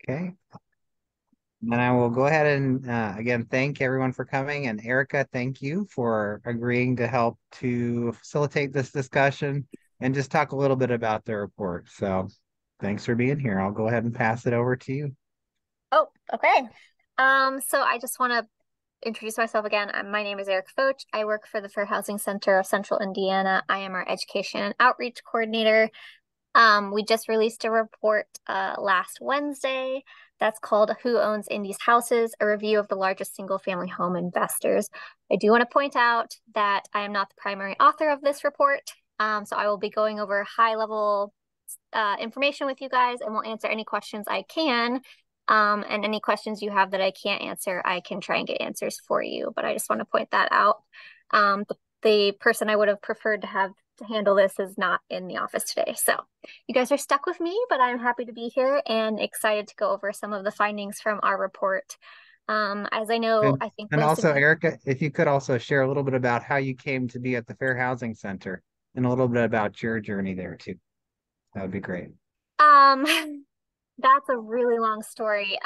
Okay. And I will go ahead and again thank everyone for coming. And Erica, thank you for agreeing to help to facilitate this discussion and just talk a little bit about the report. So thanks for being here. I'll go ahead and pass it over to you. Oh, okay. So I just want to introduce myself again. My name is Eric Foch. I work for the Fair Housing Center of Central Indiana. I am our education and outreach coordinator. We just released a report last Wednesday that's called Who Owns Indy's Houses, a review of the largest single family home investors. I do want to point out that I am not the primary author of this report. So I will be going over high level information with you guys and will answer any questions I can. And any questions you have that I can't answer, I can try and get answers for you. But I just want to point that out. The person I would have preferred to have to handle this is not in the office today. So you guys are stuck with me, but I'm happy to be here and excited to go over some of the findings from our report. As I know, And I think and most of also, you. Erica, if you could also share a little bit about how you came to be at the Fair Housing Center and a little bit about your journey there too. That would be great. Um, that's a really long story.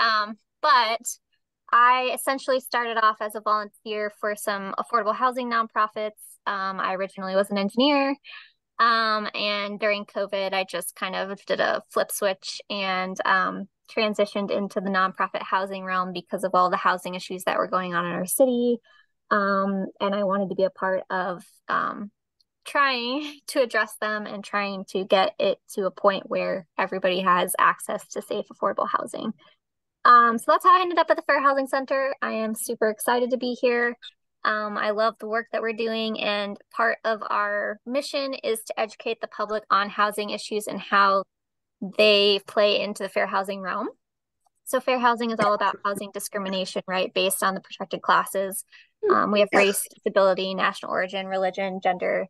But I essentially started off as a volunteer for some affordable housing nonprofits. I originally was an engineer. And during COVID, I just kind of did a flip switch and transitioned into the nonprofit housing realm because of all the housing issues that were going on in our city. And I wanted to be a part of trying to address them and trying to get it to a point where everybody has access to safe, affordable housing. So that's how I ended up at the Fair Housing Center. I am super excited to be here. I love the work that we're doing, and part of our mission is to educate the public on housing issues and how they play into the fair housing realm. So, fair housing is all about housing discrimination, right, based on the protected classes. We have race, disability, national origin, religion, gender,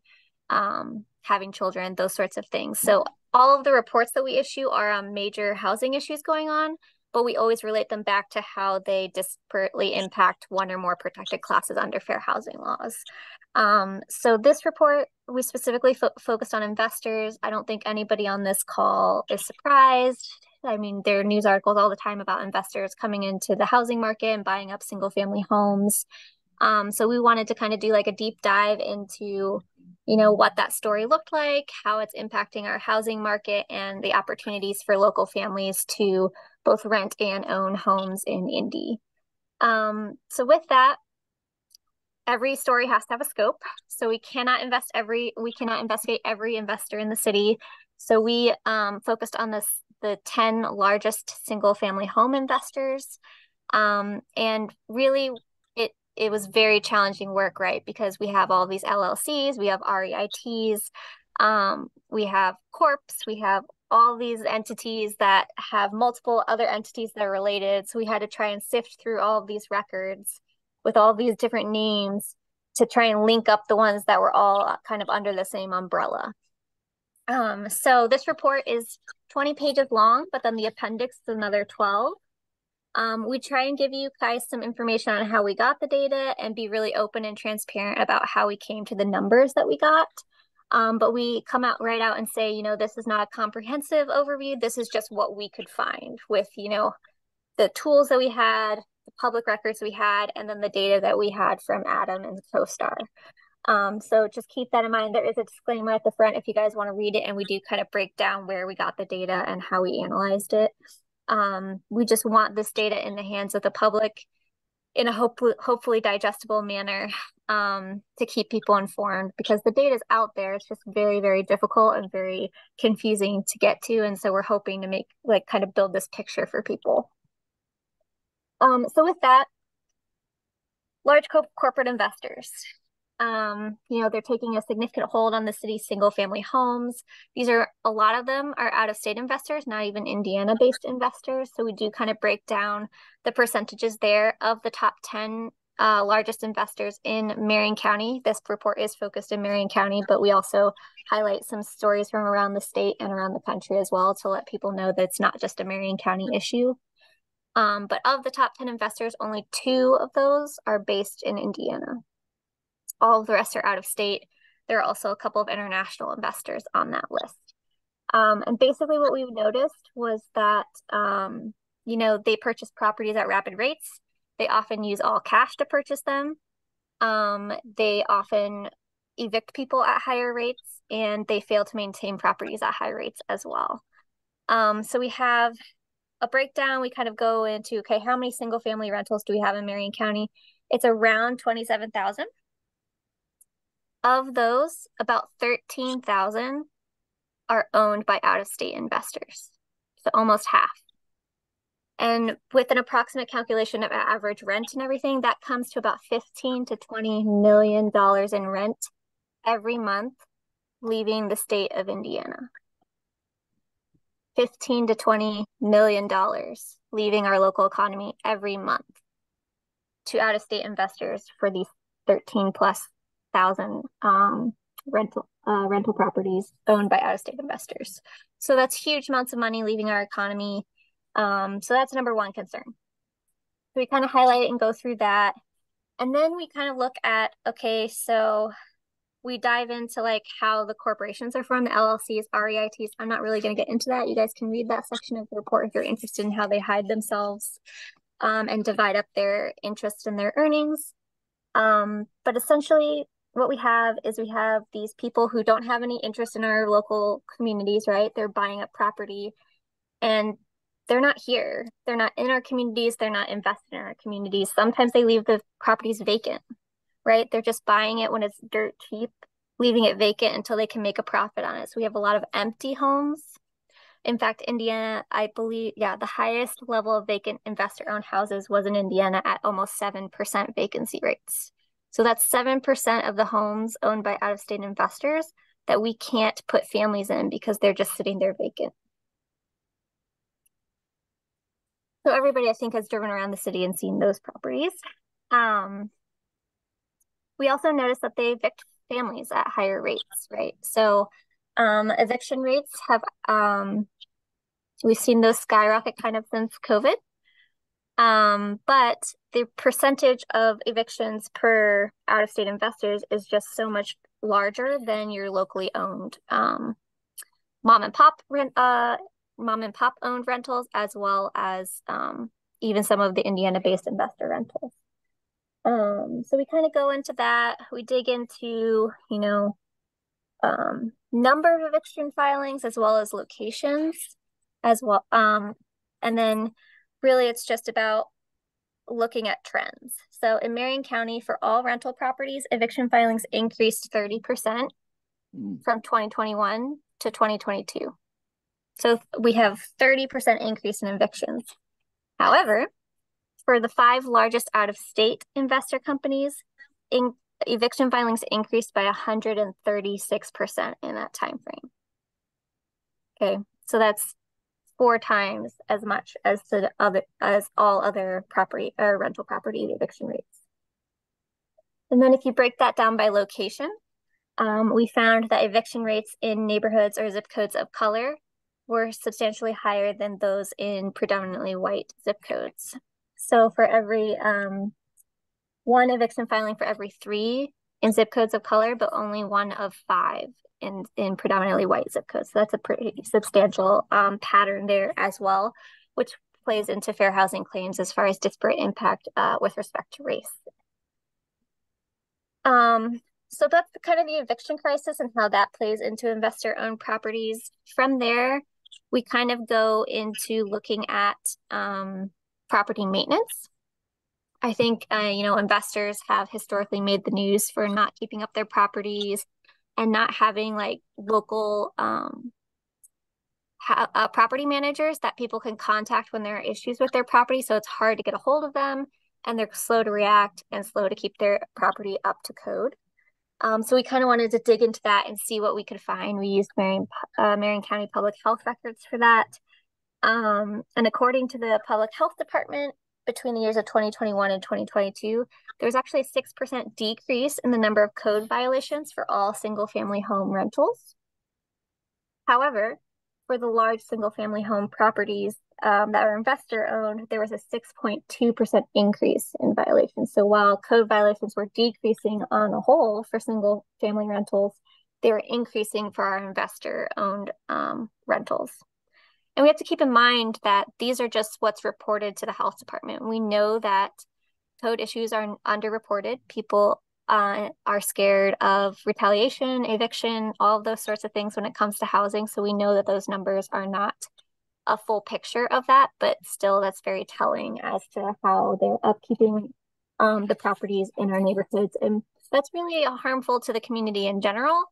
having children, those sorts of things. So, all of the reports that we issue are on major housing issues going on, but we always relate them back to how they disparately impact one or more protected classes under fair housing laws. So this report, we specifically focused on investors. I don't think anybody on this call is surprised. I mean, there are news articles all the time about investors coming into the housing market and buying up single family homes. So we wanted to kind of do like a deep dive into, what that story looked like, how it's impacting our housing market, and the opportunities for local families to both rent and own homes in Indy. So with that, every story has to have a scope. So we cannot investigate every investor in the city. So we focused on the 10 largest single family home investors. And really it was very challenging work, right? Because we have all these LLCs, we have REITs, we have corps, we have all these entities that have multiple other entities that are related. So we had to try and sift through all of these records with all these different names to try and link up the ones that were all kind of under the same umbrella. So this report is 20 pages long, but then the appendix is another 12. We try and give you guys some information on how we got the data and be really open and transparent about how we came to the numbers that we got. But we come out right out and say, this is not a comprehensive overview. This is just what we could find with, the tools that we had, the public records we had, and then the data that we had from Adam and CoStar. So just keep that in mind. There is a disclaimer at the front if you guys want to read it, and we do kind of break down where we got the data and how we analyzed it. We just want this data in the hands of the public in a hopefully digestible manner, to keep people informed, because the data is out there. It's just very, very difficult and very confusing to get to. And so we're hoping to make kind of build this picture for people. So with that, large corporate investors. They're taking a significant hold on the city's single family homes. A lot of them are out of state investors, not even Indiana based investors. So we do kind of break down the percentages there of the top 10 largest investors in Marion County. This report is focused in Marion County, but we also highlight some stories from around the state and around the country as well to let people know that it's not just a Marion County issue. But of the top 10 investors, only 2 of those are based in Indiana. All of the rest are out of state. There are also a couple of international investors on that list. And basically what we noticed was that They purchase properties at rapid rates. They often use all cash to purchase them. They often evict people at higher rates, and they fail to maintain properties at high rates as well. So we have a breakdown. We kind of go into, okay, how many single family rentals do we have in Marion County? It's around 27,000. Of those, about 13,000 are owned by out-of-state investors. So almost half. And with an approximate calculation of average rent and everything, that comes to about 15 to $20 million in rent every month leaving the state of Indiana. 15 to $20 million leaving our local economy every month to out-of-state investors for these 13 plus thousand rental properties owned by out-of-state investors. So that's huge amounts of money leaving our economy. So that's number one concern. So we kind of highlight it and go through that. And then we kind of look at, okay, so we dive into like how the corporations are formed, the LLCs, REITs. I'm not really going to get into that. You guys can read that section of the report if you're interested in how they hide themselves and divide up their interest in their earnings. But essentially, what we have is we have these people who don't have any interest in our local communities, right? They're buying up property and they're not here. They're not in our communities. They're not invested in our communities. Sometimes they leave the properties vacant, right? They're just buying it when it's dirt cheap, leaving it vacant until they can make a profit on it. So we have a lot of empty homes. In fact, Indiana, I believe, yeah, the highest level of vacant investor-owned houses was in Indiana at almost 7% vacancy rates. So that's 7% of the homes owned by out-of-state investors that we can't put families in because they're just sitting there vacant. So everybody, I think, has driven around the city and seen those properties. We also noticed that they evict families at higher rates, right? So eviction rates have, we've seen those skyrocket kind of since COVID. But the percentage of evictions per out-of-state investors is just so much larger than your locally owned mom and pop owned rentals, as well as even some of the Indiana-based investor rentals. So we kind of go into that. We dig into, number of eviction filings as well as locations as well. And then really it's just about looking at trends. So in Marion County, for all rental properties, eviction filings increased 30% from 2021 to 2022. So we have 30% increase in evictions. However, for the 5 largest out-of-state investor companies, eviction filings increased by 136% in that time frame. Okay, so that's 4 times as much as all other property or rental property eviction rates. And then if you break that down by location, we found that eviction rates in neighborhoods or zip codes of color were substantially higher than those in predominantly white zip codes. So for every 1 eviction filing for every 3 in zip codes of color, but only 1 of 5 in predominantly white zip codes. So that's a pretty substantial pattern there as well, which plays into fair housing claims as far as disparate impact with respect to race. So that's kind of the eviction crisis and how that plays into investor-owned properties. From there, we kind of go into looking at property maintenance. I think, investors have historically made the news for not keeping up their properties and not having like local property managers that people can contact when there are issues with their property. So it's hard to get a hold of them and they're slow to react and slow to keep their property up to code. So we kind of wanted to dig into that and see what we could find. We used Marion County Public Health records for that. And according to the Public Health Department, between the years of 2021 and 2022, there was actually a 6% decrease in the number of code violations for all single-family home rentals. However, for the large single-family home properties that are investor-owned, there was a 6.2% increase in violations. So while code violations were decreasing on a whole for single-family rentals, they were increasing for our investor-owned rentals. And we have to keep in mind that these are just what's reported to the health department. We know that code issues are underreported. People are scared of retaliation, eviction, all of those sorts of things when it comes to housing. So we know that those numbers are not a full picture of that, but still that's very telling as to how they're upkeeping the properties in our neighborhoods. And that's really harmful to the community in general,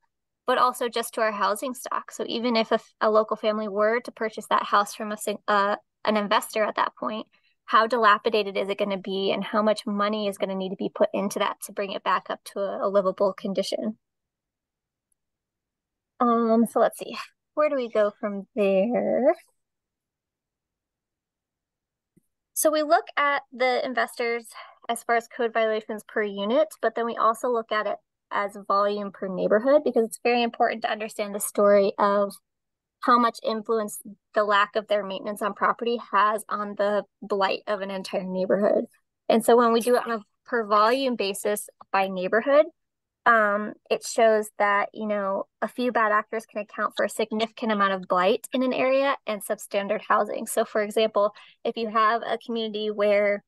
but also just to our housing stock. So even if a local family were to purchase that house from an investor at that point, how dilapidated is it going to be, and how much money is going to need to be put into that to bring it back up to a livable condition? So let's see. Where do we go from there? So we look at the investors as far as code violations per unit, but then we also look at it as volume per neighborhood because it's very important to understand the story of how much influence the lack of their maintenance on property has on the blight of an entire neighborhood. And so when we do it on a per volume basis by neighborhood, it shows that, you know, a few bad actors can account for a significant amount of blight in an area and substandard housing. So, for example, if you have a community where,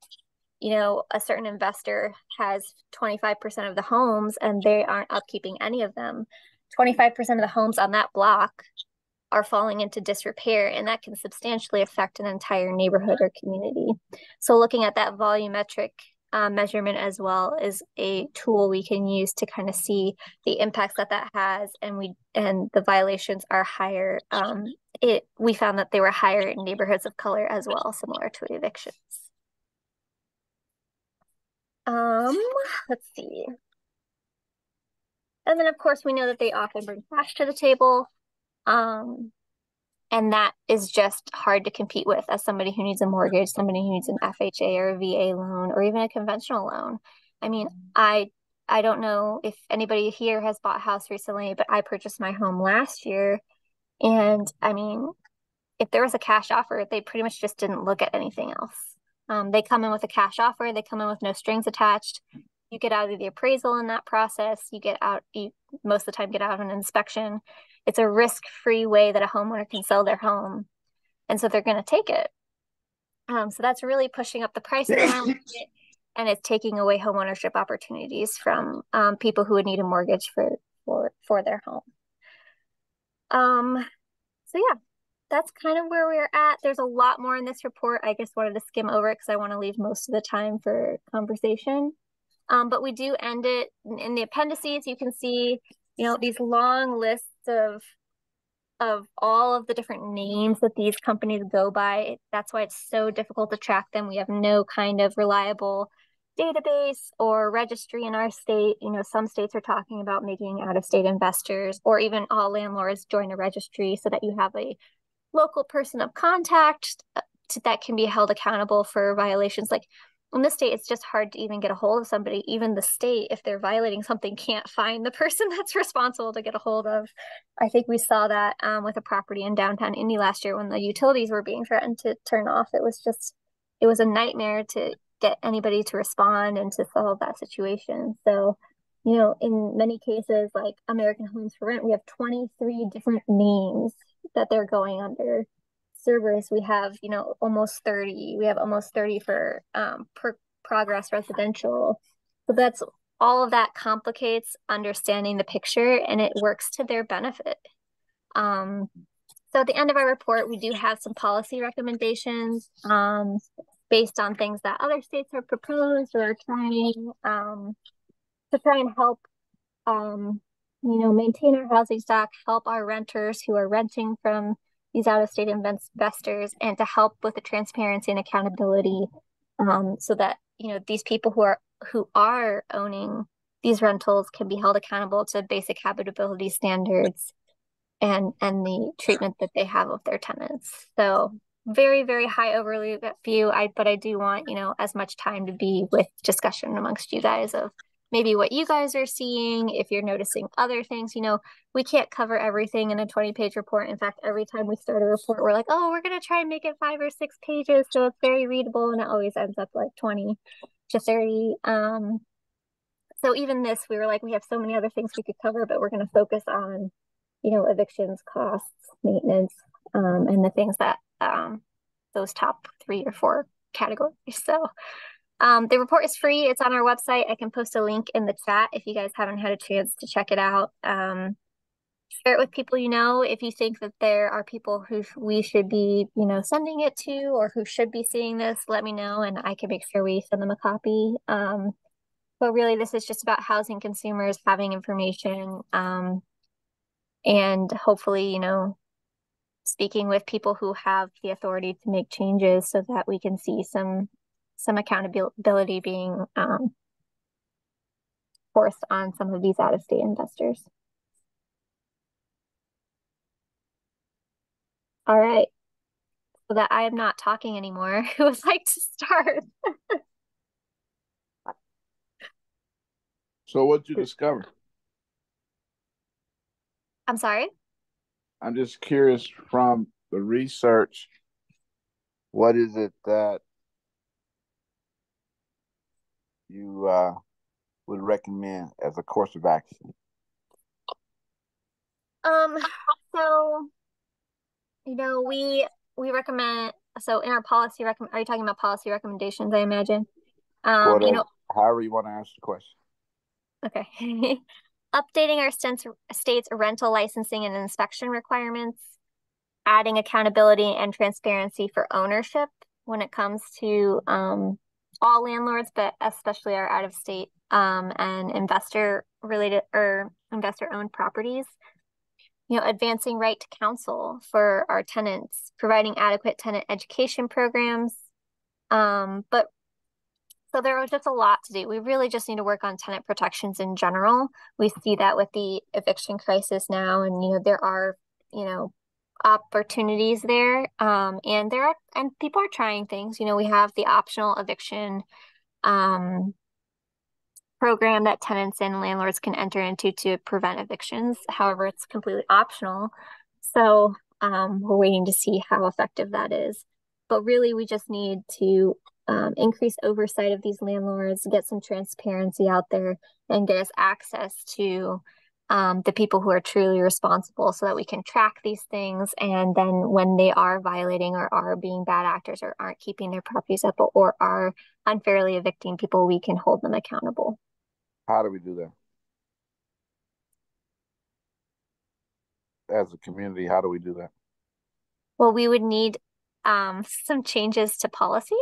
you know, a certain investor has 25% of the homes and they aren't upkeeping any of them, 25% of the homes on that block are falling into disrepair, and that can substantially affect an entire neighborhood or community. So looking at that volumetric measurement as well is a tool we can use to kind of see the impacts that that has, and the violations are higher. We found that they were higher in neighborhoods of color as well, similar to evictions. Um, let's see. And then of course we know that they often bring cash to the table. Um, And that is just hard to compete with as somebody who needs a mortgage, somebody who needs an FHA or a VA loan, or even a conventional loan. I mean, I don't know if anybody here has bought a house recently, but I purchased my home last year. And I mean, if there was a cash offer, they pretty much just didn't look at anything else. They come in with a cash offer, they come in with no strings attached. You get out of the appraisal in that process, you most of the time get out of an inspection. It's a risk-free way that a homeowner can sell their home. And so they're going to take it. So that's really pushing up the prices in our market, and it's taking away homeownership opportunities from people who would need a mortgage for their home. So yeah, that's kind of where we're at. There's a lot more in this report. I just wanted to skim over it because I want to leave most of the time for conversation. But we do end it in the appendices. You can see, you know, these long lists of all of the different names that these companies go by. That's why it's so difficult to track them. We have no kind of reliable database or registry in our state. You know, some states are talking about making out-of-state investors or even all landlords join a registry so that you have a local person of contact that can be held accountable for violations. Like in this state, it's just hard to even get a hold of somebody. Even the state, if they're violating something, can't find the person that's responsible to get a hold of. I think we saw that with a property in downtown Indy last year when the utilities were being threatened to turn off. It was a nightmare to get anybody to respond and to solve that situation. So, you know, in many cases, like American Homes for Rent, we have 23 different names that they're going under. Cerberus, we have, you know, almost 30. We have almost 30 for Progress Residential. So that's all of that complicates understanding the picture, and it works to their benefit. So at the end of our report, we do have some policy recommendations based on things that other states have proposed or are trying to try and help you know, maintain our housing stock, help our renters who are renting from these out-of-state investors, and to help with the transparency and accountability, so that, you know, these people who are owning these rentals can be held accountable to basic habitability standards and the treatment that they have of their tenants. So very, very high overview, but I do want, you know, as much time to be with discussion amongst you guys of maybe what you guys are seeing, if you're noticing other things. You know, we can't cover everything in a 20-page report. In fact, every time we start a report, we're like, oh, we're going to try and make it 5 or 6 pages so it's very readable, and it always ends up like 20 to 30. So even this, we were like, we have so many other things we could cover, but we're going to focus on, you know, evictions, costs, maintenance, and the things that those top 3 or 4 categories. So the report is free. It's on our website. I can post a link in the chat if you guys haven't had a chance to check it out. Share it with people you know. If you think that there are people who we should be, sending it to or who should be seeing this, let me know and I can make sure we send them a copy. But really, this is just about housing consumers having information and hopefully, speaking with people who have the authority to make changes so that we can see some accountability being forced on some of these out-of-state investors. All right. So that I am not talking anymore. Who would like to start? So what'd you discover? I'm sorry. I'm just curious from the research, what is it that you would recommend as a course of action? Um, so we recommend so in our policy are you talking about policy recommendations, I imagine? Whatever, however you want to answer the question. Okay. Updating our state's rental licensing and inspection requirements, adding accountability and transparency for ownership when it comes to all landlords, but especially our out-of-state and investor-related or investor-owned properties. Advancing right to counsel for our tenants, providing adequate tenant education programs. But so there was just a lot to do. We really just need to work on tenant protections in general. We see that with the eviction crisis now, and there are, opportunities there. And people are trying things. We have the optional eviction um program that tenants and landlords can enter into to prevent evictions. However, it's completely optional. So we're waiting to see how effective that is. But really, we just need to increase oversight of these landlords, get some transparency out there, and get us access to the people who are truly responsible so that we can track these things. And then when they are violating or are being bad actors or aren't keeping their properties up or are unfairly evicting people, we can hold them accountable. How do we do that? As a community, how do we do that? Well, we would need some changes to policy.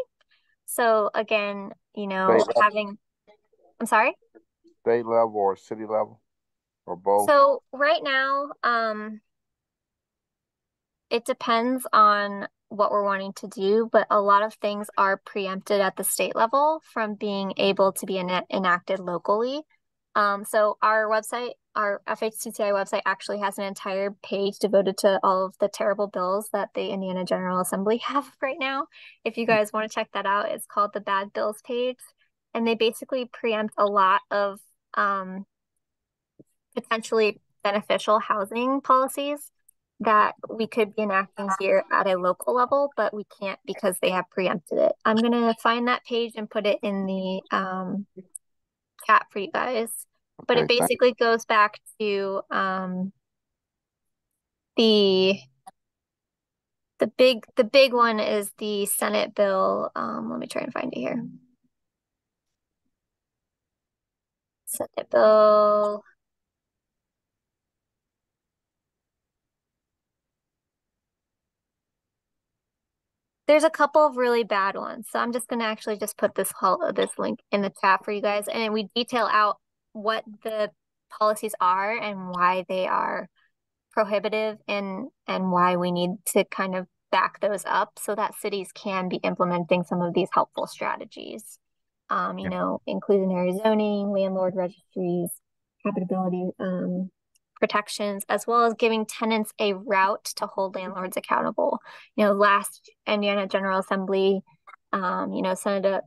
So again, I'm sorry? State level or city level or both? So right now, it depends on what we're wanting to do, but a lot of things are preempted at the state level from being able to be enacted locally. So our website, our FHCCI website actually has an entire page devoted to all of the terrible bills that the Indiana General Assembly have right now. If you guys want to check that out, it's called the Bad Bills page. And they basically preempt a lot of potentially beneficial housing policies that we could be enacting here at a local level, but we can't because they have preempted it. I'm going to find that page and put it in the chat for you guys. But it basically goes back to the big one is the Senate bill. Let me try and find it here. Senate bill. There's a couple of really bad ones. So I'm just going to actually just put this link in the chat for you guys. And we detail out what the policies are and why they are prohibitive and why we need to kind of back those up so that cities can be implementing some of these helpful strategies. Inclusionary zoning, landlord registries, habitability protections, as well as giving tenants a route to hold landlords accountable. Last Indiana General Assembly, Senator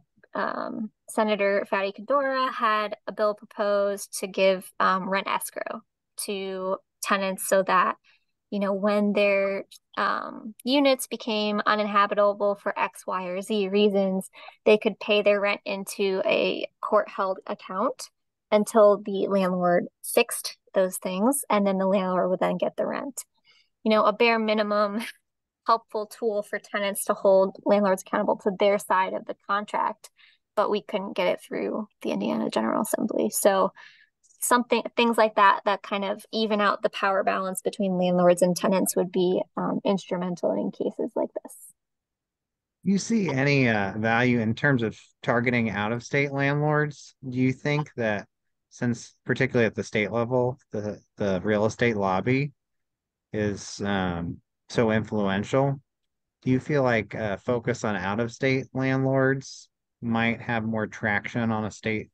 Fatty Cadora had a bill proposed to give rent escrow to tenants so that, when their units became uninhabitable for X, Y, or Z reasons, they could pay their rent into a court-held account until the landlord fixed those things, and then the landlord would then get the rent. A bare minimum helpful tool for tenants to hold landlords accountable to their side of the contract, but we couldn't get it through the Indiana General Assembly. So things like that that kind of even out the power balance between landlords and tenants would be instrumental in cases like this. You see any value in terms of targeting out-of-state landlords? Do you think that since particularly at the state level, the real estate lobby is so influential, do you feel like focus on out-of-state landlords might have more traction on a state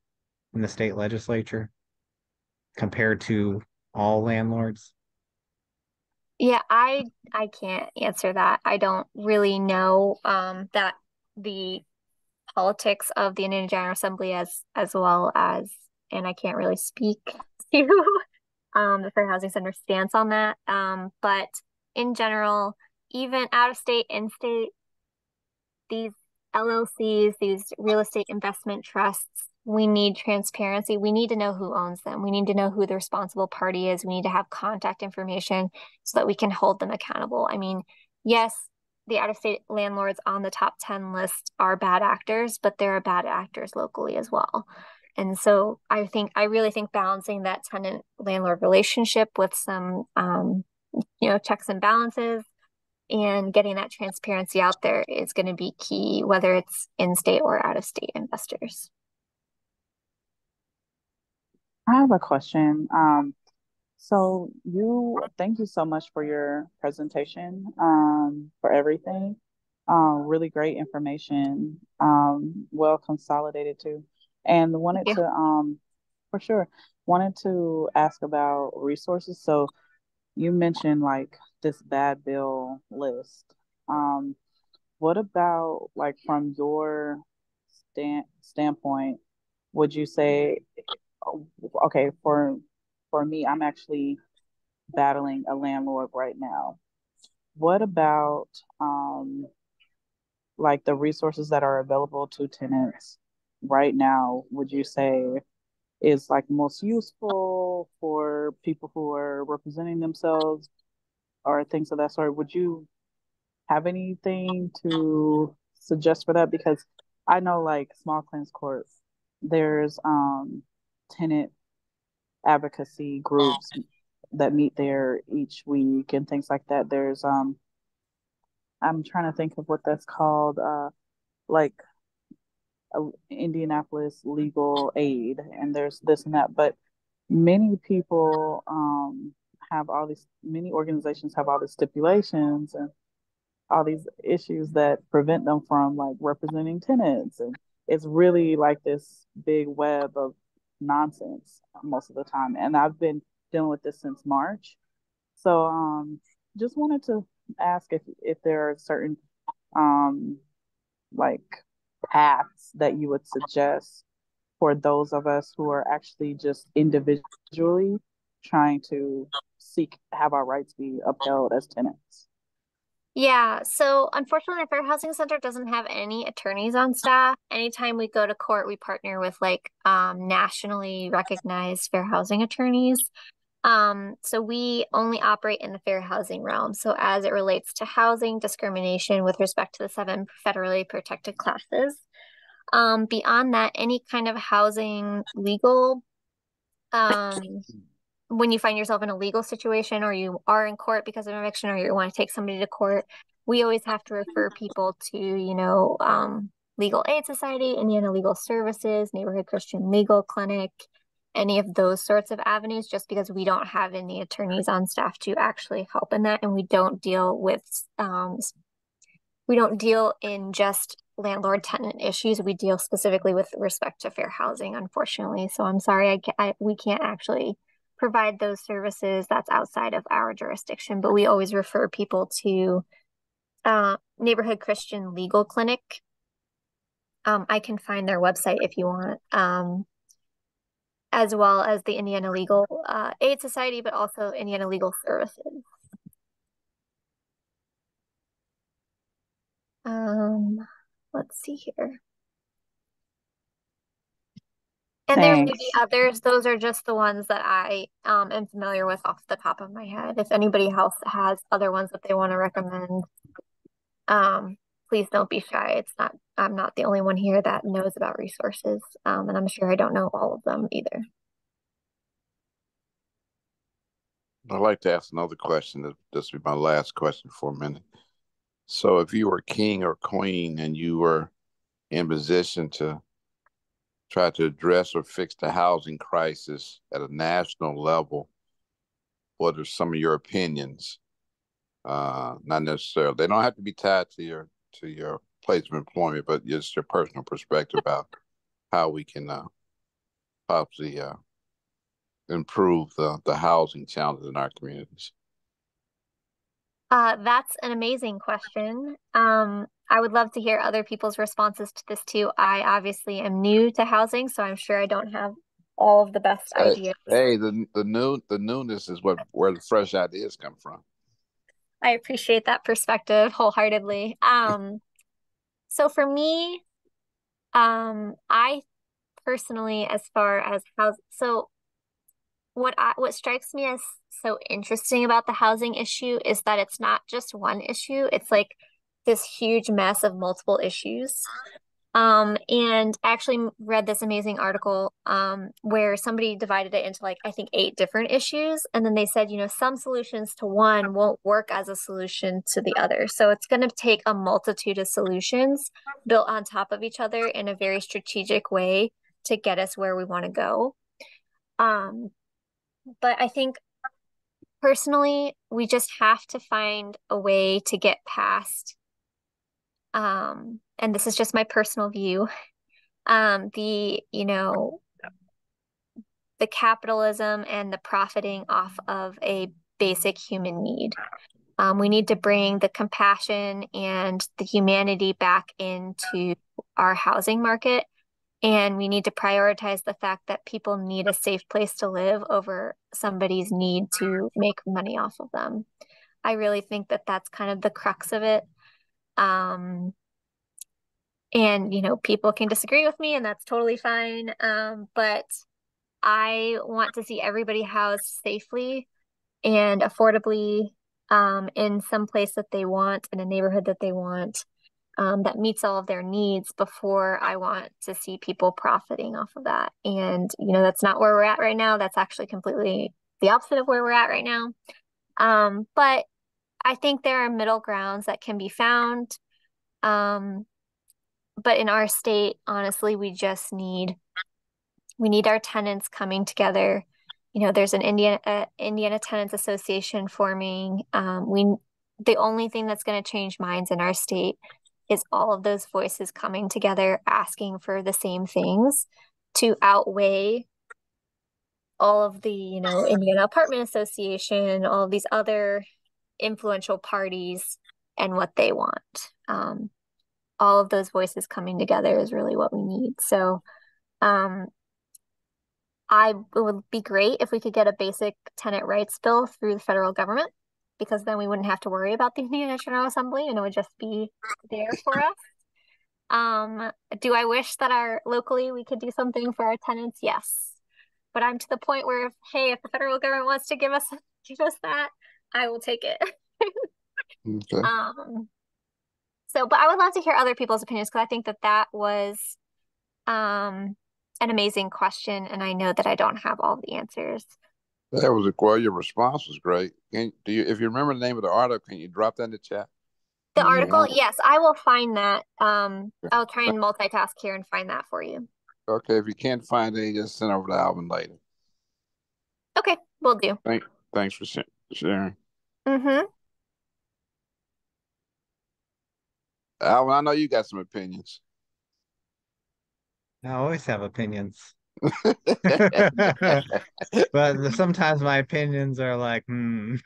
in the state legislature compared to all landlords? Yeah, I can't answer that. I don't really know that the politics of the Indiana General Assembly as well as, and I can't really speak to the Fair Housing Center stance on that. But in general, even out of state, in state, these LLCs, these real estate investment trusts, we need transparency. We need to know who owns them. We need to know who the responsible party is. We need to have contact information so that we can hold them accountable. I mean, yes, the out-of-state landlords on the top 10 list are bad actors, but there are bad actors locally as well. And so I really think balancing that tenant landlord relationship with some, checks and balances and getting that transparency out there is going to be key, whether it's in-state or out-of-state investors. I have a question. Thank you so much for your presentation, for everything. Really great information, well consolidated too. And Yeah. for sure, wanted to ask about resources. So you mentioned like this bad bill list. Um, what about like from your standpoint, would you say, okay, for me, I'm actually battling a landlord right now. What about like the resources that are available to tenants right now, would you say is like most useful for people who are representing themselves or things of that sort? Would you have anything to suggest for that? Because I know like small claims court, there's tenant advocacy groups that meet there each week and things like that. There's I'm trying to think of what that's called, like Indianapolis Legal Aid, and there's this and that. But many people have all these, many organizations have all these stipulations and all these issues that prevent them from like representing tenants, and it's really like this big web of nonsense most of the time. And I've been dealing with this since March. So just wanted to ask if there are certain um like paths that you would suggest for those of us who are actually just individually trying to seek have our rights be upheld as tenants. Yeah, so unfortunately, the Fair Housing Center doesn't have any attorneys on staff. Anytime we go to court, we partner with like nationally recognized fair housing attorneys. So we only operate in the fair housing realm. So as it relates to housing discrimination with respect to the seven federally protected classes. Beyond that, any kind of housing legal, um, when you find yourself in a legal situation or you are in court because of eviction or you want to take somebody to court, we always have to refer people to, Legal Aid Society, Indiana Legal Services, Neighborhood Christian Legal Clinic, any of those sorts of avenues, just because we don't have any attorneys on staff to actually help in that. And we don't deal in just landlord tenant issues. We deal specifically with respect to fair housing, unfortunately. So I'm sorry, we can't actually provide those services. That's outside of our jurisdiction, but we always refer people to Neighborhood Christian Legal Clinic. I can find their website if you want, as well as the Indiana Legal Aid Society, but also Indiana Legal Services. Let's see here. And there may be Thanks. others. Those are just the ones that I am familiar with off the top of my head. If anybody else has other ones that they want to recommend, Please don't be shy. I'm not the only one here that knows about resources. And I'm sure I don't know all of them either. I'd like to ask another question. This will be my last question for a minute. So, if you were king or queen and you were in position to try to address or fix the housing crisis at a national level, what are some of your opinions? Not necessarily. They don't have to be tied to your place of employment, but just your personal perspective about how we can possibly improve the housing challenges in our communities. That's an amazing question. I would love to hear other people's responses to this too. I obviously am new to housing, so I'm sure I don't have all of the best Hey, ideas. hey, the newness is where the fresh ideas come from. I appreciate that perspective wholeheartedly. So for me, I personally, as far as what strikes me as so interesting about the housing issue is that it's not just one issue. It's like this huge mess of multiple issues. And I actually read this amazing article where somebody divided it into like I think 8 different issues, and then they said, some solutions to one won't work as a solution to the other. So it's going to take a multitude of solutions built on top of each other in a very strategic way to get us where we want to go. Um, but I think personally, we just have to find a way to get past, and this is just my personal view, the capitalism and the profiting off of a basic human need. We need to bring the compassion and the humanity back into our housing market. And we need to prioritize the fact that people need a safe place to live over somebody's need to make money off of them. I really think that that's kind of the crux of it. And, people can disagree with me, and that's totally fine. But I want to see everybody housed safely and affordably in some place that they want, in a neighborhood that they want, that meets all of their needs before I want to see people profiting off of that. And, that's not where we're at right now. That's actually completely the opposite of where we're at right now. But I think there are middle grounds that can be found. But in our state, honestly, we need our tenants coming together. There's an Indiana Tenants Association forming. The only thing that's going to change minds in our state is all of those voices coming together, asking for the same things to outweigh all of the, Indiana Apartment Association, all of these other influential parties and what they want. All of those voices coming together is really what we need. So, um, it would be great if we could get a basic tenant rights bill through the federal government, because then we wouldn't have to worry about the Indiana General Assembly and it would just be there for us. Do I wish that locally we could do something for our tenants? Yes. But I'm to the point where if the federal government wants to give us that, I will take it. Okay. But I would love to hear other people's opinions, because I think that was an amazing question, and I know that I don't have all the answers. That was well. Your response was great. If you remember the name of the article, can you drop that in the chat? The article, yes, I will find that. I'll try and multitask here and find that for you. Okay, if you can't find it, just send over to Alvin later. Okay, will do. Thanks for sharing. Mm-hmm. Alvin, I know you got some opinions. I always have opinions. But sometimes my opinions are like,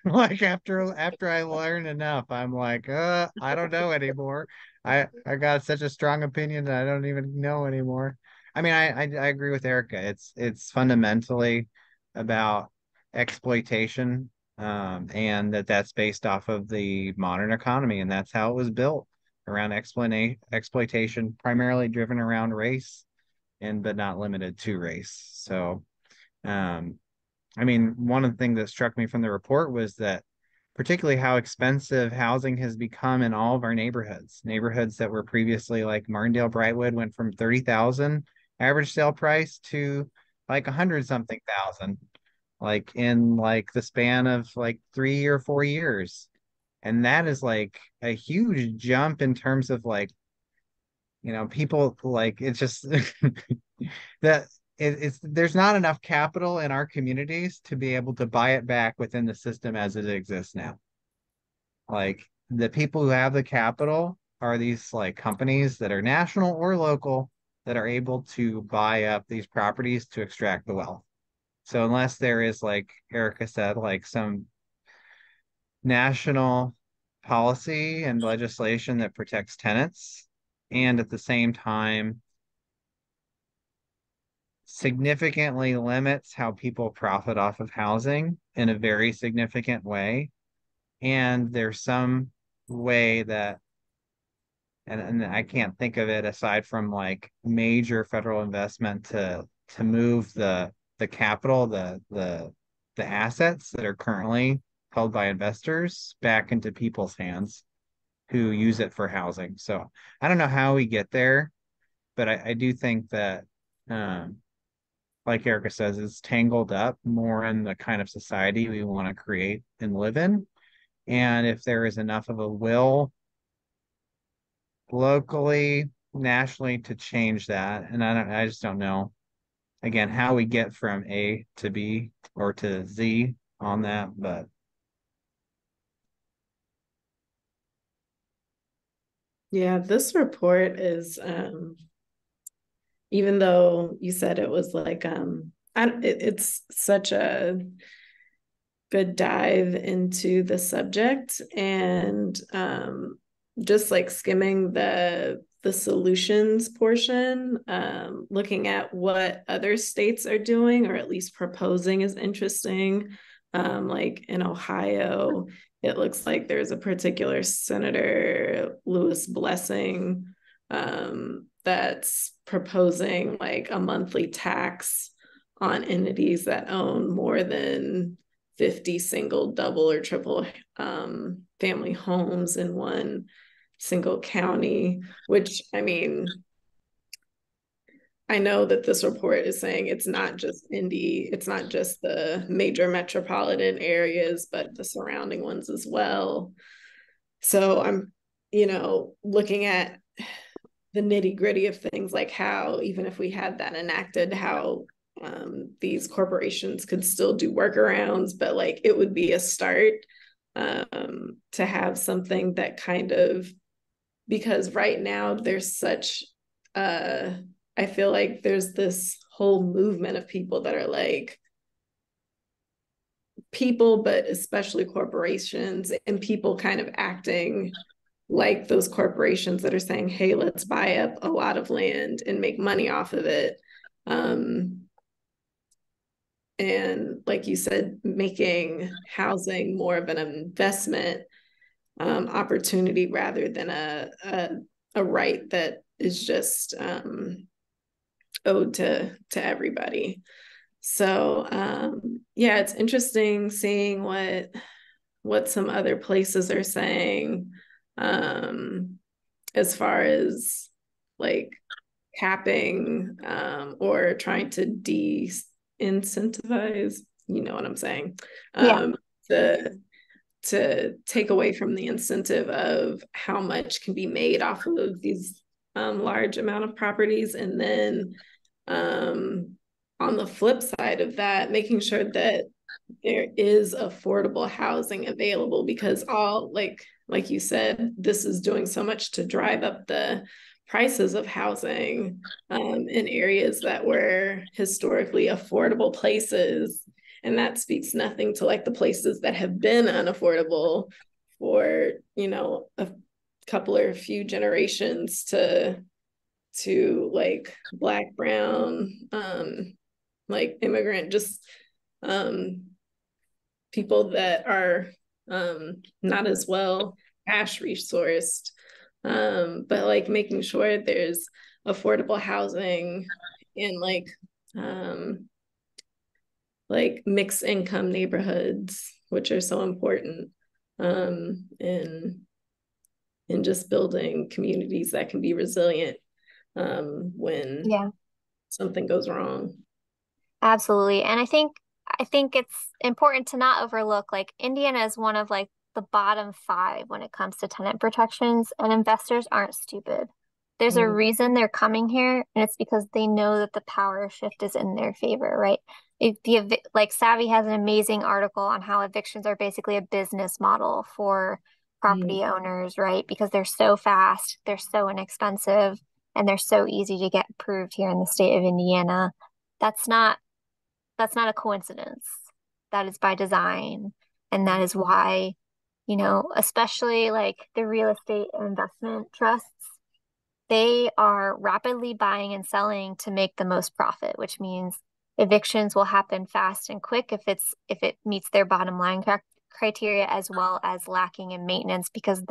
like after I learn enough, I'm like, I don't know anymore. I got such a strong opinion that I don't even know anymore. I mean, I agree with Erica. It's fundamentally about exploitation, and that's based off of the modern economy, and that's how it was built around exploitation, primarily driven around race and but not limited to race. So, I mean, one of the things that struck me from the report was that particularly how expensive housing has become in all of our neighborhoods. Neighborhoods that were previously like Martindale, Brightwood went from 30,000 average sale price to like 100 something thousand, like in like the span of like 3 or 4 years. And that is like a huge jump in terms of like, people like it's just that it's there's not enough capital in our communities to be able to buy it back within the system as it exists now. Like the people who have the capital are these like companies that are national or local that are able to buy up these properties to extract the wealth. So unless there is, like Erica said, like some national policy and legislation that protects tenants, and at the same time significantly limits how people profit off of housing in a very significant way. And there's some way that, and I can't think of it aside from like major federal investment to move the capital, the assets that are currently held by investors back into people's hands who use it for housing. So I don't know how we get there, but I do think that um, like Erica says, is tangled up more in the kind of society we want to create and live in. And if there is enough of a will locally, nationally to change that, and I just don't know again how we get from A to B or to Z on that, but Yeah, this report is even though you said it was like it's such a good dive into the subject, and just like skimming the solutions portion, looking at what other states are doing or at least proposing is interesting. Like in Ohio, it looks like there's a particular Senator Lewis Blessing that's proposing like a monthly tax on entities that own more than 50 single, double, or triple family homes in one single county, which I mean, I know that this report is saying it's not just Indy, it's not just the major metropolitan areas, but the surrounding ones as well. So I'm, looking at the nitty gritty of things, like how, even if we had that enacted, how these corporations could still do workarounds, but like it would be a start to have something that kind of, because right now there's such, I feel like there's this whole movement of people that are like, people, but especially corporations, and people kind of acting like those corporations that are saying, hey, let's buy up a lot of land and make money off of it. And like you said, making housing more of an investment opportunity rather than a right that is just owed to everybody. So yeah, it's interesting seeing what some other places are saying as far as like capping or trying to de-incentivize, you know what I'm saying? Yeah. To take away from the incentive of how much can be made off of these large amount of properties, and then on the flip side of that, making sure that there is affordable housing available, because all like you said, this is doing so much to drive up the prices of housing in areas that were historically affordable places. And that speaks nothing to like the places that have been unaffordable for, a couple or a few generations to like Black, brown, like immigrant, just people that are not as well cash resourced, but like making sure there's affordable housing in like mixed income neighborhoods, which are so important. and just building communities that can be resilient when Yeah, something goes wrong. absolutely. And I think it's important to not overlook like Indiana is one of like the bottom five when it comes to tenant protections, and investors aren't stupid. There's a Mm. reason they're coming here, and it's because they know that the power shift is in their favor, right? If like Savvy has an amazing article on how evictions are basically a business model for Mm. property owners, right? Because they're so fast, they're so inexpensive, and they're so easy to get approved here in the state of Indiana. That's not that's not a coincidence. That is by design. And that is why, especially like the real estate investment trusts, they are rapidly buying and selling to make the most profit, which means evictions will happen fast and quick if it meets their bottom line criteria as well as lacking in maintenance because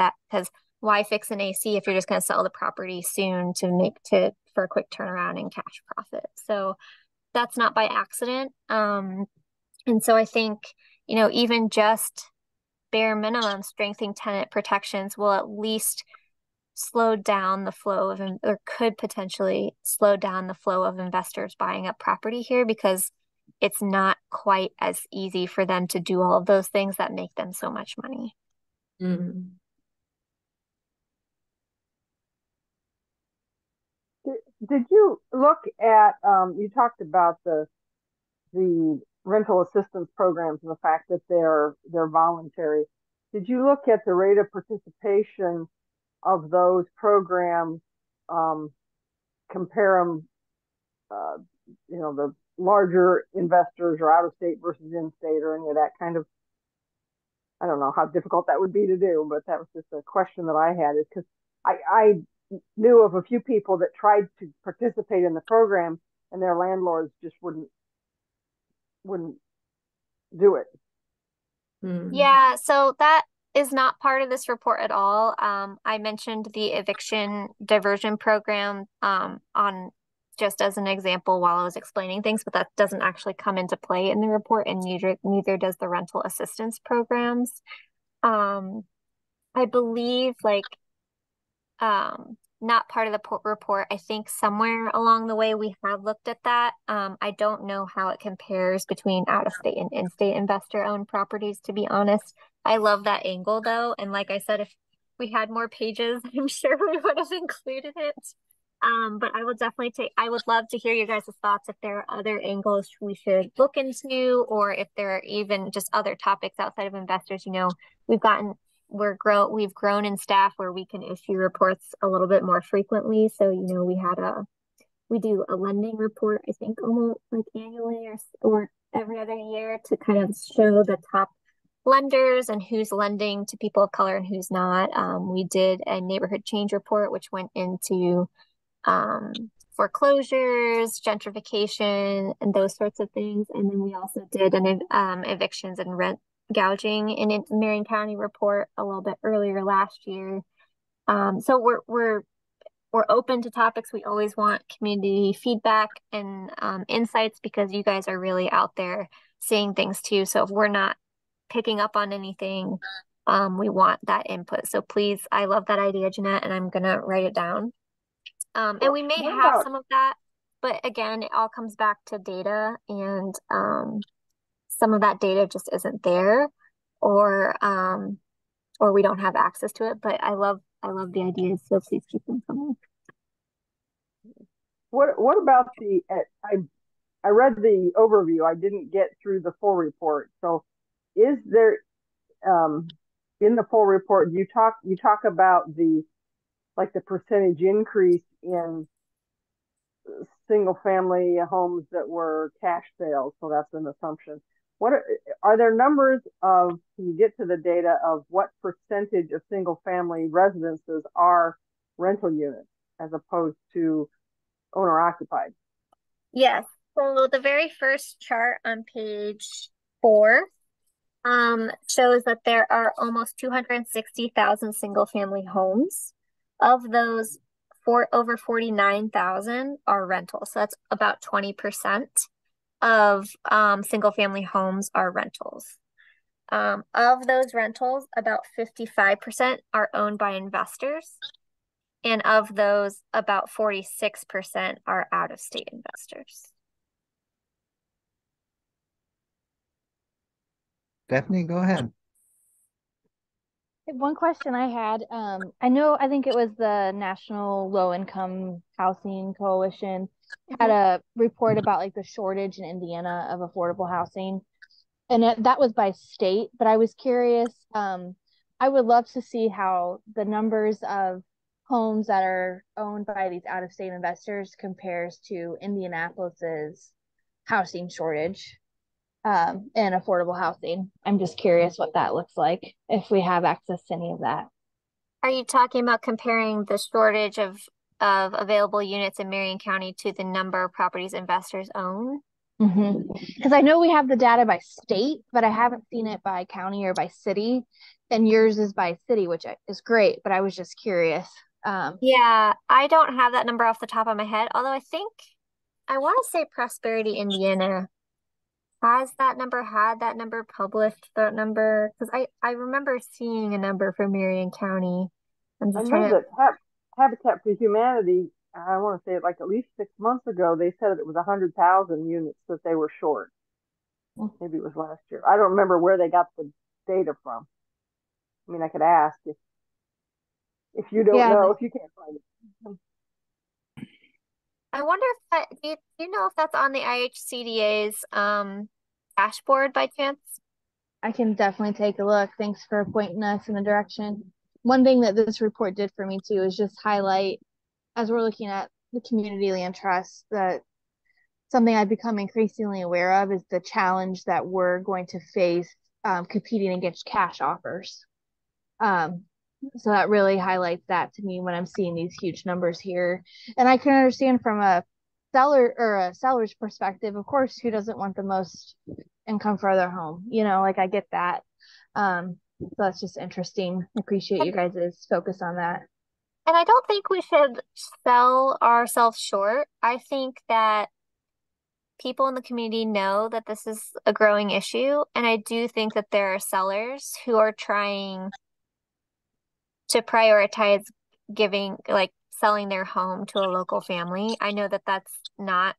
why fix an AC if you're just going to sell the property soon for a quick turnaround and cash profit. So that's not by accident. And so I think, even just bare minimum strengthening tenant protections will at least slow down the flow or could potentially slow down the flow of investors buying up property here because it's not quite as easy for them to do all of those things that make them so much money. Mm. Did you look at, you talked about the rental assistance programs and the fact that they're voluntary. Did you look at the rate of participation of those programs, um, compare them, uh, the larger investors or out of state versus in state or any of that kind of, I don't know how difficult that would be to do, but that was just a question that I had is because I knew of a few people that tried to participate in the program and their landlords just wouldn't do it. Mm. Yeah, so that is not part of this report at all. I mentioned the eviction diversion program on just as an example while I was explaining things, but that doesn't actually come into play in the report, and neither does the rental assistance programs. Um, I believe like not part of the report. I think somewhere along the way we have looked at that. I don't know how it compares between out of state and in-state investor owned properties, to be honest. I love that angle though. And like I said, if we had more pages, I'm sure we would have included it. But I would love to hear you guys' thoughts if there are other angles we should look into, or if there are even just other topics outside of investors. We've gotten we've grown in staff where we can issue reports a little bit more frequently. So, we do a lending report, I think almost like annually or every other year to kind of show the top lenders and who's lending to people of color and who's not. We did a neighborhood change report, which went into foreclosures, gentrification, and those sorts of things. And then we also did an evictions and rent gouging in Marion County report a little bit earlier last year. So we're open to topics. We always want community feedback and insights because you guys are really out there seeing things too. So if we're not picking up on anything, we want that input. So please, I love that idea, Jeanette, and I'm gonna write it down. And we may What have about some of that, but again, it all comes back to data, and some of that data just isn't there, or we don't have access to it. But I love the ideas, so please keep them coming. what about I read the overview. I didn't get through the full report. So is there, um, in the full report you talk about the percentage increase in single family homes that were cash sales? So that's an assumption. What are there numbers of, can you get to the data of what percentage of single family residences are rental units as opposed to owner occupied? Yes. So the very first chart on page 4 shows that there are almost 260,000 single family homes. Of those, over 49,000 are rentals. So that's about 20% of single family homes are rentals. Of those rentals, about 55% are owned by investors. And of those, about 46% are out-of-state investors. Stephanie, go ahead. One question I had, I think it was the National Low Income Housing Coalition had a report about like the shortage in Indiana of affordable housing. And that was by state, but I was curious. I would love to see how the numbers of homes that are owned by these out-of-state investors compares to Indianapolis's housing shortage and affordable housing. I'm just curious what that looks like if we have access to any of that. Are you talking about comparing the shortage of available units in Marion County to the number of properties investors own? Because I know we have the data by state, but I haven't seen it by county or by city. And yours is by city, which is great. But I was just curious. Yeah, I don't have that number off the top of my head, although I want to say Prosperity, Indiana has that number, had that number, published that number, because I remember seeing a number for Marion County. I'm I just know trying to. that Habitat for Humanity, I want to say like at least 6 months ago, they said it was 100,000 units that they were short. Maybe it was last year. I don't remember where they got the data from. I mean, I could ask if you don't Yeah, know, if you can't find it. I wonder if do you know if that's on the IHCDA's dashboard by chance? I can definitely take a look. Thanks for pointing us in the direction. One thing that this report did for me too is just highlight, as we're looking at the community land trust, that something I've become increasingly aware of is the challenge that we're going to face competing against cash offers. So that really highlights that to me when I'm seeing these huge numbers here. And I can understand from a seller or a seller's perspective, of course, who doesn't want the most income for their home? Like I get that. So that's just interesting. I appreciate you guys' focus on that. And I don't think we should sell ourselves short. I think that people in the community know that this is a growing issue. And I do think that there are sellers who are trying to prioritize selling their home to a local family. I know that that's not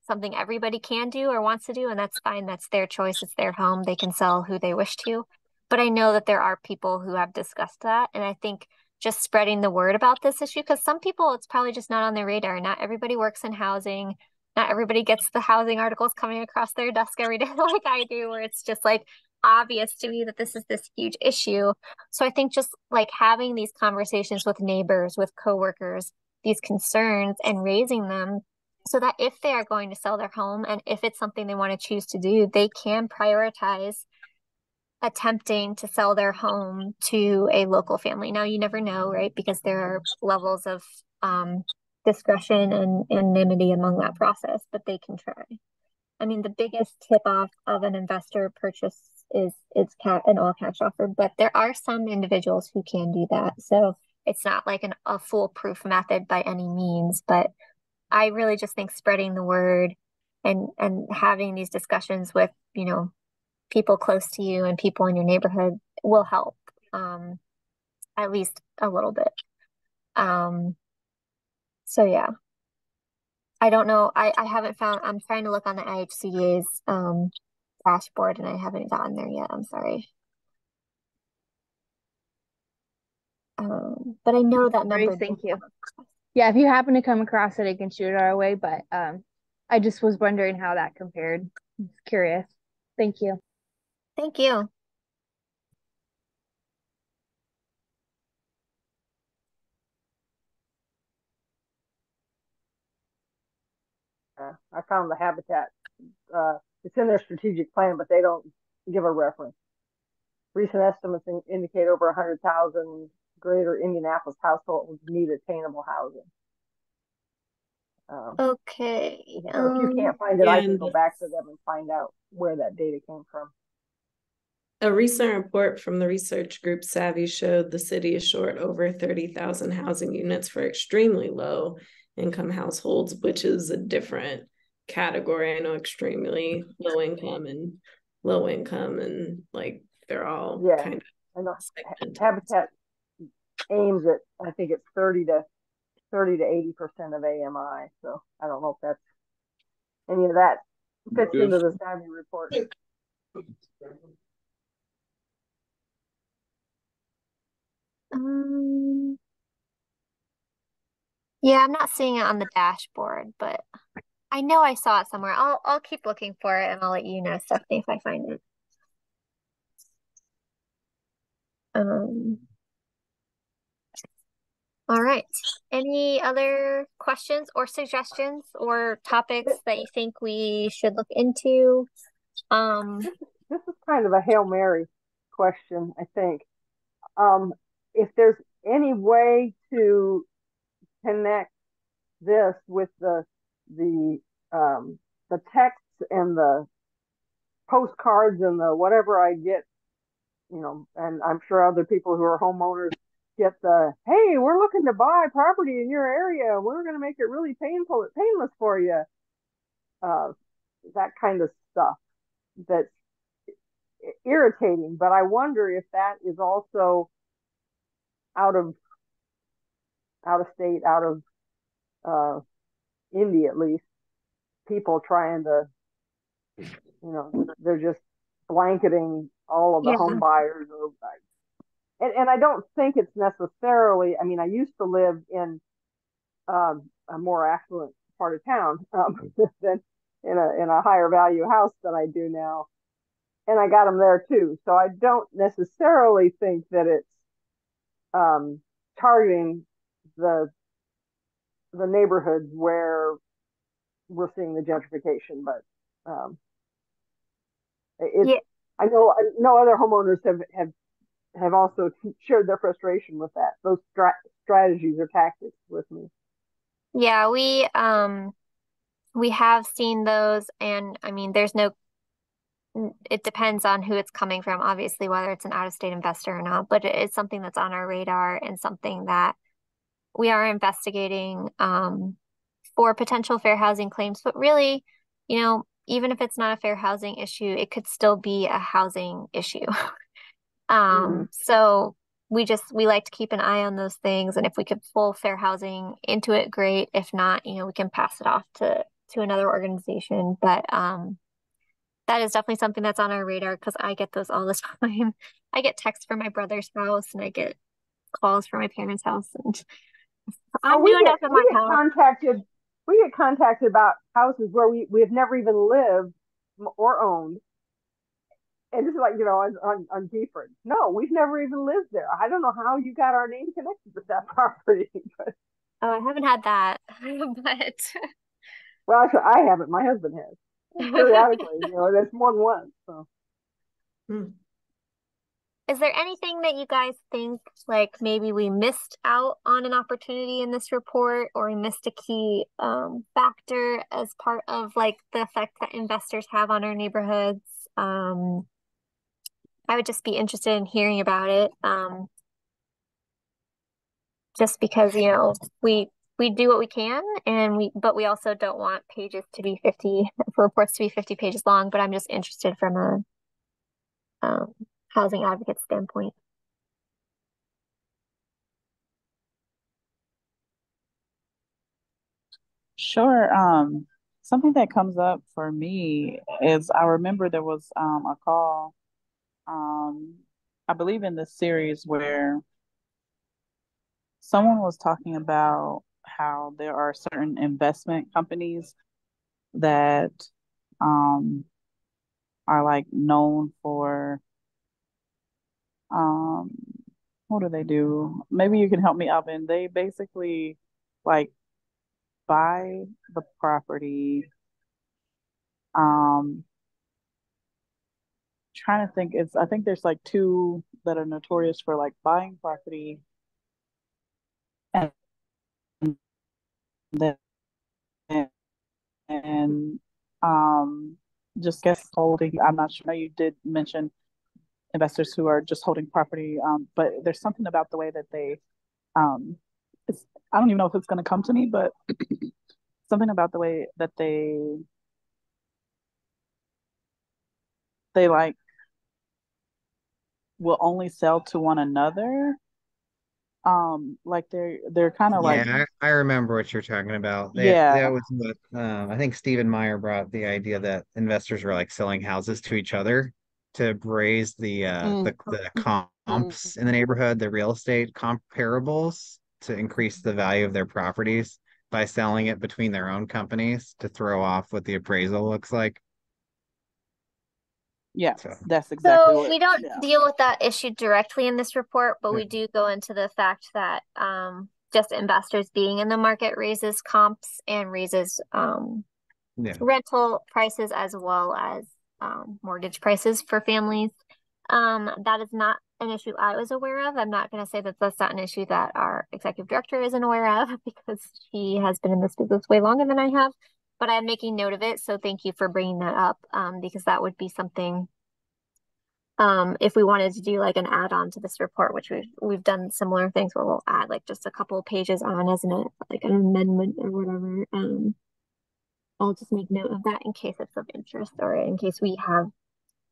something everybody can do or wants to do, and that's fine. That's their choice. It's their home. They can sell who they wish to. But I know that there are people who have discussed that. And I think just spreading the word about this issue, because some people, it's probably just not on their radar. Not everybody works in housing. Not everybody gets the housing articles coming across their desk every day like I do, where it's just like obvious to me that this is this huge issue. So I think just like having these conversations with neighbors, with coworkers, these concerns and raising them so that if they are going to sell their home and if it's something they want to choose to do, they can prioritize attempting to sell their home to a local family. Now, you never know, right? Because there are levels of discretion and anonymity among that process, but they can try. I mean, the biggest tip off of an investor purchase is an all cash offer, but there are some individuals who can do that. So it's not like a foolproof method by any means, but I really just think spreading the word and having these discussions with, people close to you and people in your neighborhood will help, at least a little bit. So yeah, I don't know. I haven't found, I'm trying to look on the IHCDA's dashboard and I haven't gotten there yet. I'm sorry. But I know that number. Thank you. Yeah, if you happen to come across it, I can shoot it our way. But I just was wondering how that compared. I'm curious. Thank you. Thank you. I found the Habitat. It's in their strategic plan, but they don't give a reference. Recent estimates indicate over 100,000 greater Indianapolis households need attainable housing. Okay. So if you can't find it, I can go back to them and find out where that data came from. A recent report from the research group Savvy showed the city is short over 30,000 housing units for extremely low income households, which is a different category. I know extremely low income and low income, and like they're all Yeah, kind I know. of segmented. Habitat aims at, I think it's 30 to 80% of AMI. So I don't know if that's any of that fits into the Savvy report. Yeah, I'm not seeing it on the dashboard, but I know I saw it somewhere. I'll keep looking for it and I'll let you know, Stephanie, if I find it. Um, all right. Any other questions or suggestions or topics that you think we should look into? This is kind of a Hail Mary question, I think. If there's any way to connect this with the the texts and the postcards and the whatever I get, and I'm sure other people who are homeowners get the, hey, we're looking to buy property in your area. We're going to make it really painless for you. Uh, that kind of stuff that's irritating. But I wonder if that is also out of state, out of uh, Indy at least, people trying to, they're just blanketing all of the Yeah. home buyers. And I don't think it's necessarily, I mean, I used to live in a more affluent part of town than in a higher value house than I do now. And I got them there too. So I don't necessarily think that it's targeting the neighborhoods where we're seeing the gentrification, but it's Yeah. I know other homeowners have also shared their frustration with that, those strategies or tactics with me. Yeah, we have seen those, and I mean it depends on who it's coming from, obviously, whether it's an out-of-state investor or not, but it is something that's on our radar and something that we are investigating for potential fair housing claims. But really, even if it's not a fair housing issue, it could still be a housing issue. So we like to keep an eye on those things, and if we could pull fair housing into it, great. If not, we can pass it off to another organization. But that is definitely something that's on our radar because I get those all the time. I get texts from my brother's house and I get calls from my parents' house, and I'm we doing get it for my house. we get contacted about houses where we have never even lived or owned. And this is like, on Gifford. No, we've never even lived there. I don't know how you got our name connected with that property. But, Oh, I haven't had that, but well, actually, I haven't. My husband has. Periodically, that's more than once. So. Is there anything that you guys think like maybe we missed out on an opportunity in this report, or we missed a key factor as part of like the effect that investors have on our neighborhoods? I would just be interested in hearing about it. Just because, we do what we can, but we also don't want pages to be 50 for reports to be 50 pages long, but I'm just interested from a housing advocate standpoint. Sure. Something that comes up for me is I remember there was a call, I believe in this series where someone was talking about how there are certain investment companies that um, are like known for um, what do they do? Maybe you can help me out. And they basically like buy the property. Um, trying to think, I think there's like two that are notorious for like buying property and then and just guess holding. I'm not sure. You did mention investors who are just holding property, but there's something about the way that they um, it's I don't even know if it's going to come to me, but something about the way that they they like will only sell to one another. Like they're kind of like, Yeah, I remember what you're talking about. That yeah. was what I think Stephen Meyer brought the idea that investors were like selling houses to each other to raise the Mhm. comps in the neighborhood, the real estate comparables to increase the value of their properties by selling it between their own companies to throw off what the appraisal looks like. Yes, So that's exactly So what, we don't yeah. deal with that issue directly in this report, but we do go into the fact that just investors being in the market raises comps and raises yeah, rental prices as well as mortgage prices for families. That is not an issue I was aware of. I'm not going to say that that's not an issue that our executive director isn't aware of because she has been in this business way longer than I have. But I'm making note of it, so thank you for bringing that up because that would be something if we wanted to do like an add-on to this report, which we've done similar things where we'll add like just a couple of pages on as like an amendment or whatever. I'll just make note of that in case it's of interest or in case we have.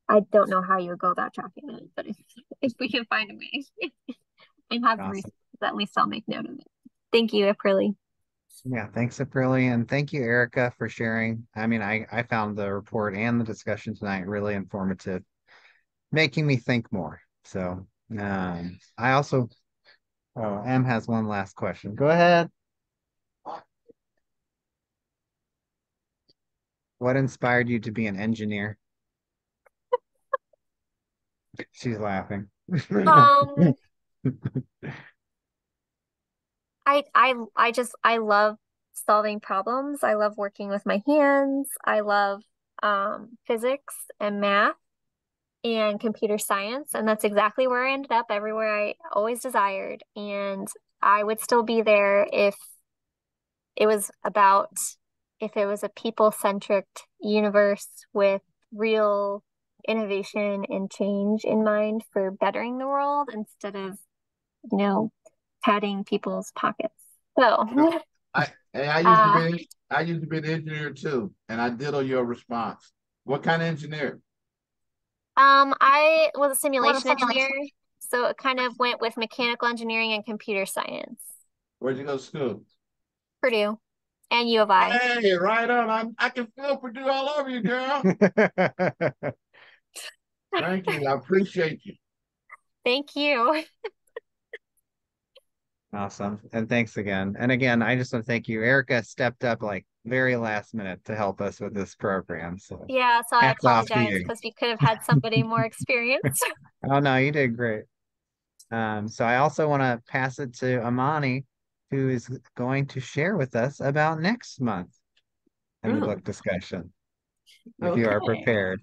I don't know how you would go about tracking it, but if we can find a way and have the awesome. resources, at least I'll make note of it. Thank you, Aprili. Yeah, thanks, Aprilia, and thank you, Erica, for sharing. I mean, I found the report and the discussion tonight really informative, making me think more. So, I also, oh, Em has one last question. Go ahead. What inspired you to be an engineer? She's laughing. Um, I love solving problems. I love working with my hands. I love physics and math and computer science, and that's exactly where I ended up, everywhere I always desired. And I would still be there it was about if it was a people-centric universe with real innovation and change in mind for bettering the world instead of, you know, padding people's pockets. So, I used to uh, be an engineer too, and I ditto your response. What kind of engineer? I was a simulation engineer, so it kind of went with mechanical engineering and computer science. Where'd you go to school? Purdue and U of I. Hey, right on. I can feel Purdue all over you, girl. Thank you. I appreciate you. Thank you. Awesome. And thanks again. And again, I just want to thank you. Erica stepped up like very last minute to help us with this program. So Yeah, so I hats off to apologize you. because we could have had somebody more experienced. Oh no, you did great. So I also want to pass it to Amani, who is going to share with us about next month and the Oh, book discussion, if you are okay. prepared.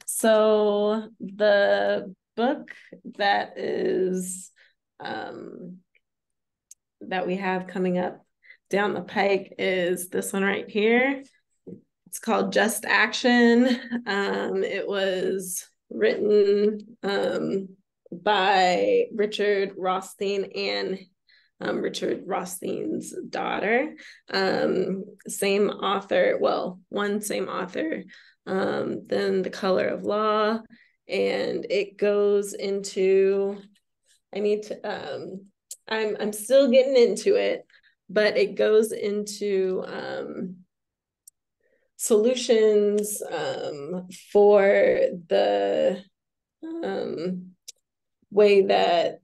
So the book that is that we have coming up down the pike is this one right here. It's called Just Action. It was written by Richard Rothstein and Richard Rothstein's daughter. Same author, well, one same author, then The Color of Law. And it goes into, I need to, I'm still getting into it, but it goes into solutions for the way that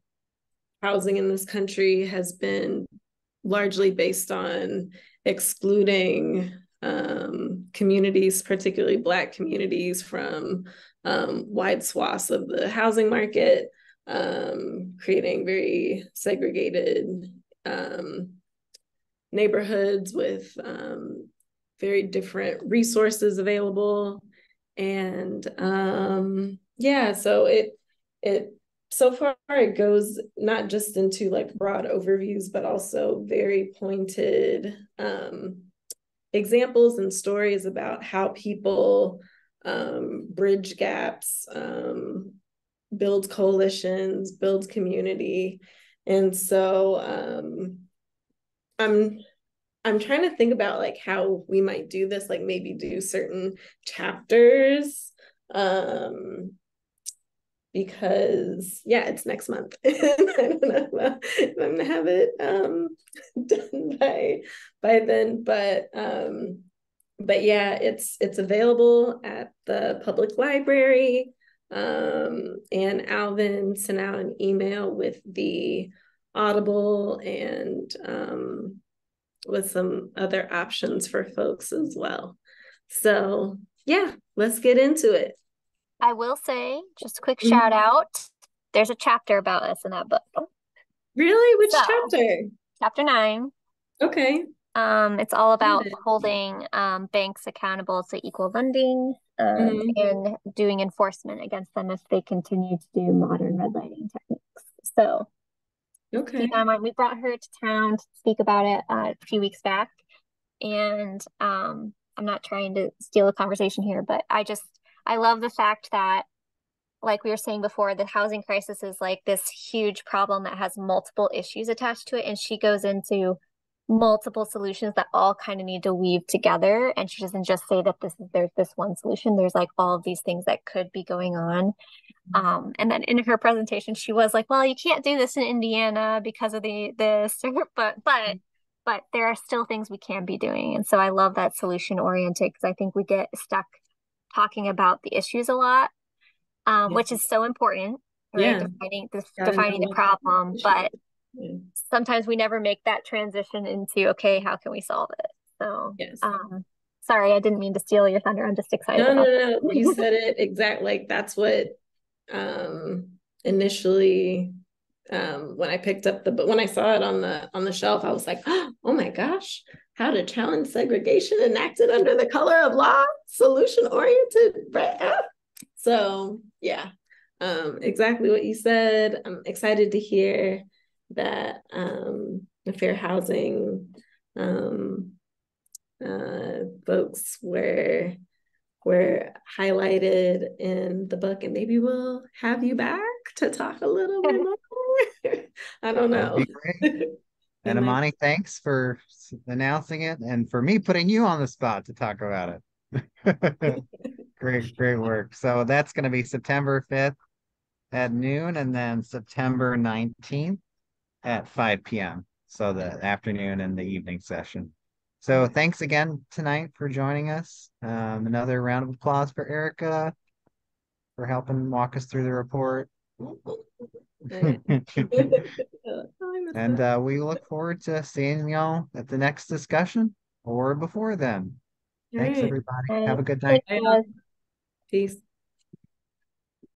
housing in this country has been largely based on excluding communities, particularly Black communities, from wide swaths of the housing market, creating very segregated neighborhoods with very different resources available. And yeah, so it so far it goes not just into like broad overviews, but also very pointed examples and stories about how people bridge gaps, build coalitions, build community. And so I'm I'm trying to think about like how we might do this, like maybe do certain chapters. Because yeah, it's next month. I don't know if I'm gonna have it done by then. But yeah, it's available at the public library. And Alvin sent out an email with the Audible and with some other options for folks as well. So yeah, let's get into it. I will say, just a quick shout out. There's a chapter about us in that book. Really? Which So, chapter? Chapter 9. Okay. It's all about holding banks accountable to equal lending and doing enforcement against them if they continue to do modern redlining techniques. So okay. keep in mind, we brought her to town to speak about it a few weeks back. And I'm not trying to steal a conversation here, but I love the fact that, like we were saying before, the housing crisis is like this huge problem that has multiple issues attached to it. And she goes into multiple solutions that all kind of need to weave together. And she doesn't just say that there's this one solution. There's like all of these things that could be going on. And then in her presentation, she was like, well, you can't do this in Indiana because of this, but there are still things we can be doing. And so I love that solution oriented because I think we get stuck talking about the issues a lot, which is so important, right? Defining the problem, but sometimes we never make that transition into, okay, how can we solve it? So, sorry, I didn't mean to steal your thunder. I'm just excited about No. You said it exactly. Like that's what initially when I picked up the book, when I saw it on the shelf, I was like, oh my gosh, how to challenge segregation enacted under the color of law, solution oriented. So yeah, exactly what you said. I'm excited to hear that the fair housing folks were highlighted in the book, and maybe we'll have you back to talk a little bit more. I don't know. That'd be great. And Amani, thanks for announcing it and for me putting you on the spot to talk about it. Great work. So that's going to be September 5th at noon and then September 19th at 5 p.m. So the afternoon and the evening session. So thanks again tonight for joining us. Another round of applause for Erica for helping walk us through the report. And we look forward to seeing y'all at the next discussion or before then. Thanks, everybody. Have a good night. Peace.